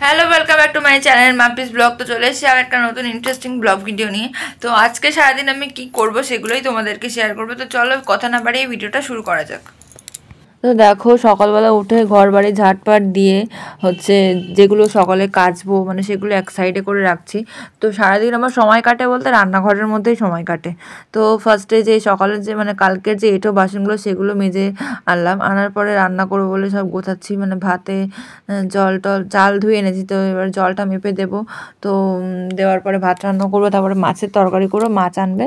Hello, welcome back to my channel মাপিস blog. তো চলে এসেছি আর একটা নতুন ইন্টারেস্টিং ব্লগ ভিডিও নিয়ে। তো আজকে সারাদিন আমি কি করব সেগুলোই তোমাদেরকে শেয়ার করবো। তো চলো কথা না বাড়িয়ে ভিডিওটা শুরু করা যাক। তো দেখো, সকালবেলা উঠে ঘর বাড়ি ঝাঁটপাট দিয়ে হচ্ছে যেগুলো সকালে কাচবো মানে সেগুলো এক সাইডে করে রাখছি। তো সারাদিন আমার সময় কাটে বলতে রান্নাঘরের মধ্যেই সময় কাটে। তো ফার্স্টে যে সকালের যে মানে কালকের যে এঁটো বাসনগুলো সেগুলো মেজে আনলাম, আনার পরে রান্না করবো বলে সব গোছাচ্ছি। মানে ভাতে চাল ধুয়ে এনেছি, তো এবার জলটা মেপে দেবো। তো দেওয়ার পরে ভাত রান্না করবো, তারপরে মাছের তরকারি করবো, মাছ আনবে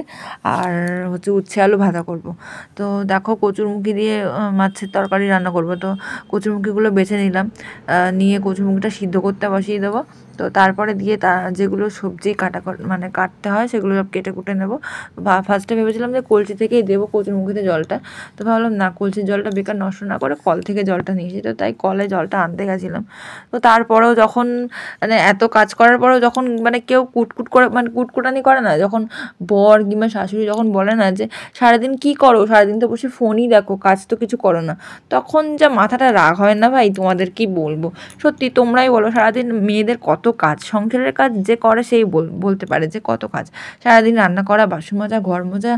আর হচ্ছে উচ্ছে আলু ভাজা করবো। তো দেখো, কচুরমুখী দিয়ে মাছের তরকারি রান্না করবো। তো কচুরমুখীগুলো বেছে নিলাম, নিয়ে কচুরমুখীটা সিদ্ধ করতে বসিয়ে দেবো। তো তারপরে দিয়ে যেগুলো সবজি মানে কাটতে হয় সেগুলো সব কেটে কুটে নেবো। ফার্স্টে ভেবেছিলাম যে কলসি থেকেই দেবো কচুরমুখীতে জলটা। তো ভাবলাম না, কলসির জলটা বেকার নষ্ট না করে কল থেকে জলটা নিয়েছি, তো তাই কলে জলটা আনতে গেছিলাম। তো তারপরেও যখন মানে এত কাজ করার পরেও যখন মানে কেউ কুটকুট করে মানে কুটকুটানি করে না, যখন বর কিংবা শাশুড়ি যখন বলে না যে সারাদিন কি করো, সারাদিন তো বসে ফোনই দেখো, কাজ তো কিছু করো না, তখন যা মাথাটা রাগ হয় না ভাই, তোমাদের কি বলবো। সত্যি তোমরাই বলো, সারাদিন মেয়েদের কত কাজ, সংসারের কাজ যে করে সেই বলতে পারে যে কত কাজ। সারাদিন রান্না করা, বাসন মাজা, ঘর মোজা,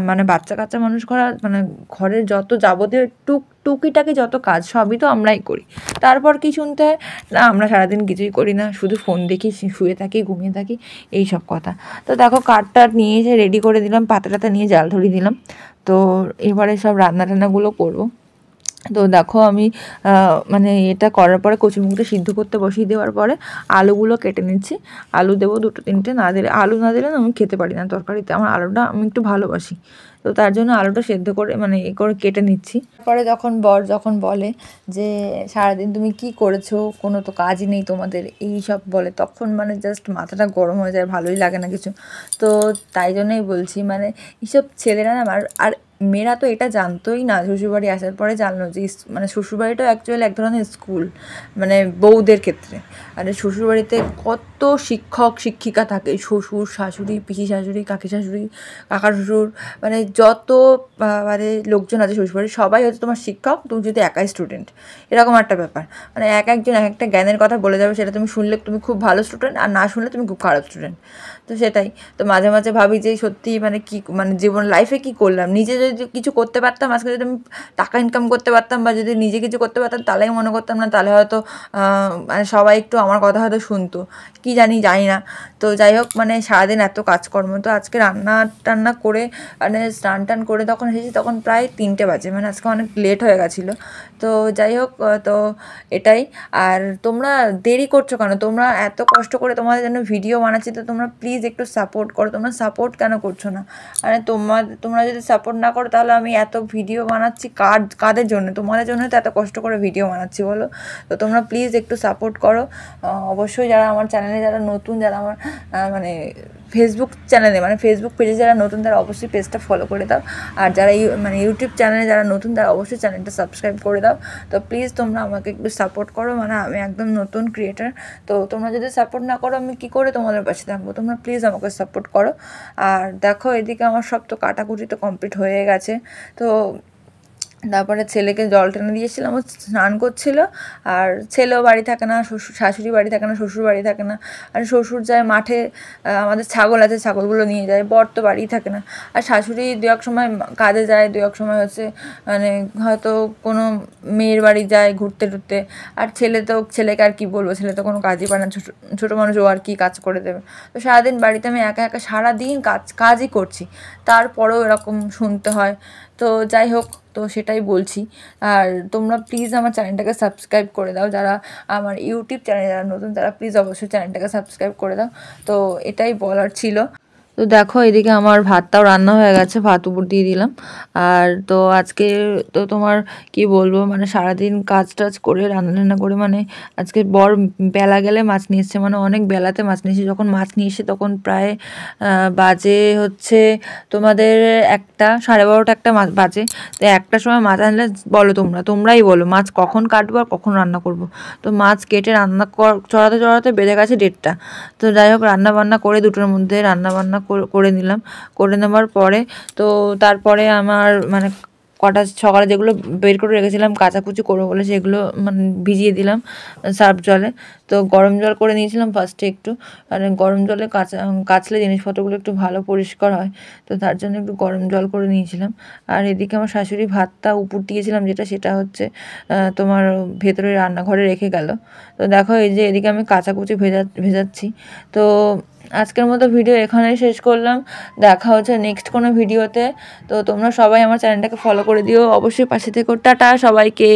মানে বাচ্চা কাচ্চা মানুষ করা, মানে ঘরের যত যাবতীয় টুকিটাকি যত কাজ সবই তো আমরাই করি। তারপর কি শুনতে হয় না, আমরা সারাদিন কিছুই করি না, শুধু ফোন দেখি, শুয়ে থাকি, ঘুমিয়ে থাকি, এই সব কথা। তো দেখো, কাঠটা নিয়ে এসে রেডি করে দিলাম, পাতাটা নিয়ে জাল ধরিয়ে দিলাম। তো এবারে সব রান্নাগুলো করবো। তো দেখো, আমি মানে এটা করার পরে কচুরমুখিটা সিদ্ধ করতে বসিয়ে দেওয়ার পরে আলুগুলো কেটে নিচ্ছি। আলু দেবো 2-3টে, আলু না দিলে না আমি খেতে পারি না তরকারিতে, আমার আলুটা আমি একটু ভালোবাসি। তো তার জন্য আলুটা সেদ্ধ করে মানে করে কেটে নিচ্ছি। তারপরে যখন বলে যে সারাদিন তুমি কি করেছো, কোনো তো কাজই নেই তোমাদের, এই সব বলে, তখন মানে জাস্ট মাথাটা গরম হয়ে যায়, ভালোই লাগে না কিছু। তো তাই জন্যই বলছি, মানে এইসব ছেলেরা না আর মেয়েরা তো এটা জানতোই না, শ্বশুরবাড়ি আসার পরে জানলো যে মানে শ্বশুরবাড়িটাও অ্যাকচুয়ালি এক ধরনের স্কুল, মানে বউদের ক্ষেত্রে। আর শ্বশুরবাড়িতে কত শিক্ষক শিক্ষিকা থাকে, শ্বশুর শাশুড়ি, পিসি শাশুড়ি, কাকি শাশুড়ি, কাকা শ্বশুর, মানে যত মানে লোকজন আছে শ্বশুরবাড়ির সবাই হচ্ছে তোমার শিক্ষক, তুমি যদি একাই স্টুডেন্ট, এরকম একটা ব্যাপার। মানে একজন এক একটা জ্ঞানের কথা বলে যাবে, সেটা তুমি শুনলে তুমি খুব ভালো স্টুডেন্ট, আর না শুনলে তুমি খুব খারাপ স্টুডেন্ট। তো সেটাই। তো মাঝে মাঝে ভাবি যে সত্যি মানে কি মানে জীবন লাইফে কি করলাম, নিজে যদি কিছু করতে পারতাম, আজকে যদি আমি টাকা ইনকাম করতে পারতাম বা যদি নিজে কিছু করতে পারতাম, তাহলেই মনে করতাম না, তাহলে হয়তো মানে সবাই একটু আমার কথা হয়তো শুনতো, কি জানি না। তো যাই হোক, মানে সারাদিন এত কাজকর্ম, তো আজকে টান্না করে মানে স্নান টান করে তখন এসেছি, তখন প্রায় 3টে বাজে, মানে আজকে অনেক লেট হয়ে গেছিলো। তো যাই হোক, তো এটাই। আর তোমরা দেরি করছো কেন, তোমরা এত কষ্ট করে তোমাদের জন্য ভিডিও বানাচ্ছি, তো তোমরা প্লিজ একটু সাপোর্ট করো। তোমরা সাপোর্ট কেন করছো না? মানে তোমরা যদি সাপোর্ট না করো, তাহলে আমি এত ভিডিও বানাচ্ছি কাদের জন্য? তোমাদের জন্য তো এত কষ্ট করে ভিডিও বানাচ্ছি, বলো। তো তোমরা প্লিজ একটু সাপোর্ট করো। অবশ্যই যারা আমার চ্যানেলে যারা নতুন, যারা আমার মানে ফেসবুক চ্যানেলে মানে ফেসবুক পেজে যারা নতুন, তারা অবশ্যই পেজটা ফলো করে দাও। আর যারা মানে ইউটিউব চ্যানেলে যারা নতুন, তারা অবশ্যই চ্যানেলটা সাবস্ক্রাইব করে দাও। তো প্লিজ তোমরা আমাকে একটু সাপোর্ট করো, মানে আমি একদম নতুন ক্রিয়েটার। তো তোমরা যদি সাপোর্ট না করো, আমি কী করে তোমাদের পাশে থাকবো? তোমরা প্লিজ আমাকে সাপোর্ট করো। আর দেখো, এদিকে আমার সব তো কাটাকুটি তো কমপ্লিট হয়ে গেছে। তো তারপরে ছেলেকে জল টেনে দিয়েছিলাম, ও স্নান করছিল। আর ছেলেও বাড়ি থাকে না, শাশুড়ি বাড়ি থাকে না, শ্বশুর বাড়ি থাকে না। আর শ্বশুর যায় মাঠে, আমাদের ছাগল আছে, ছাগলগুলো নিয়ে যায়। বর তো বাড়িই থাকে না। আর শাশুড়ি দু এক সময় কাজে যায়, দু এক সময় হচ্ছে মানে হয়তো কোনো মেয়ের বাড়ি যায় ঘুরতে টুরতে। আর ছেলেকে আর কি বলবো, ছেলে তো কোনো কাজই পারে না, ছোটো মানুষ, ও আর কি কাজ করে দেবে। তো সারাদিন বাড়িতে আমি একা একা সারাদিন কাজই করছি, তারপরেও এরকম শুনতে হয়। তো যাই হোক, তো সেটাই বলছি। আর তোমরা প্লিজ আমার চ্যানেলটাকে সাবস্ক্রাইব করে দাও, যারা আমার ইউটিউব চ্যানেলে যারা নতুন, তারা প্লিজ অবশ্যই চ্যানেলটাকে সাবস্ক্রাইব করে দাও। তো এটাই বলার ছিল। তো দেখো, এদিকে আমার ভাতটাও রান্না হয়ে গেছে, ভাত উপর দিয়ে দিলাম। আর তো আজকে তো তোমার কি বলবো, মানে সারাদিন কাজ টাজ করে রান্না করে, মানে আজকে বর বেলা গেলে মাছ নিয়ে এসছে, মানে অনেক বেলাতে মাছ নিয়ে এসে, যখন মাছ নিয়ে এসে তখন প্রায় বাজে হচ্ছে তোমাদের 1টা, 12:30 একটা বাজে। তো 1টার সময় মাছ আনলে বলো, তোমরাই বলো মাছ কখন কাটবো আর কখন রান্না করব। তো মাছ কেটে রান্না চড়াতে বেজে গেছে 1:30। তো যাই হোক, রান্নাবান্না করে 2টোর মধ্যে রান্নাবান্না করে নিলাম। করে নেওয়ার পরে তো তারপরে আমার মানে কটা সকালে যেগুলো বের করে রেখেছিলাম কাচাকুচি করবো বলে সেগুলো মানে ভিজিয়ে দিলাম সার্ফ জলে। তো গরম জল করে নিয়েছিলাম ফার্স্টে একটু, আর গরম জলে কাচলে জিনিসপত্রগুলো একটু ভালো পরিষ্কার হয়, তো তার জন্য একটু গরম জল করে নিয়েছিলাম। আর এদিকে আমার শাশুড়ি ভাতটা উপর দিয়েছিলাম যেটা, সেটা হচ্ছে তোমার ভেতরে রান্নাঘরে রেখে গেল। তো দেখো এই যে এদিকে আমি কাচাকুচি ভেজাচ্ছি। তো আজকের মতো ভিডিও এখানেই শেষ করলাম, দেখা হচ্ছে নেক্সট কোনো ভিডিওতে। তো তোমরা সবাই আমার চ্যানেলটাকে ফলো করে দিও, অবশ্যই পাশে থেকো। টাটা সবাইকে।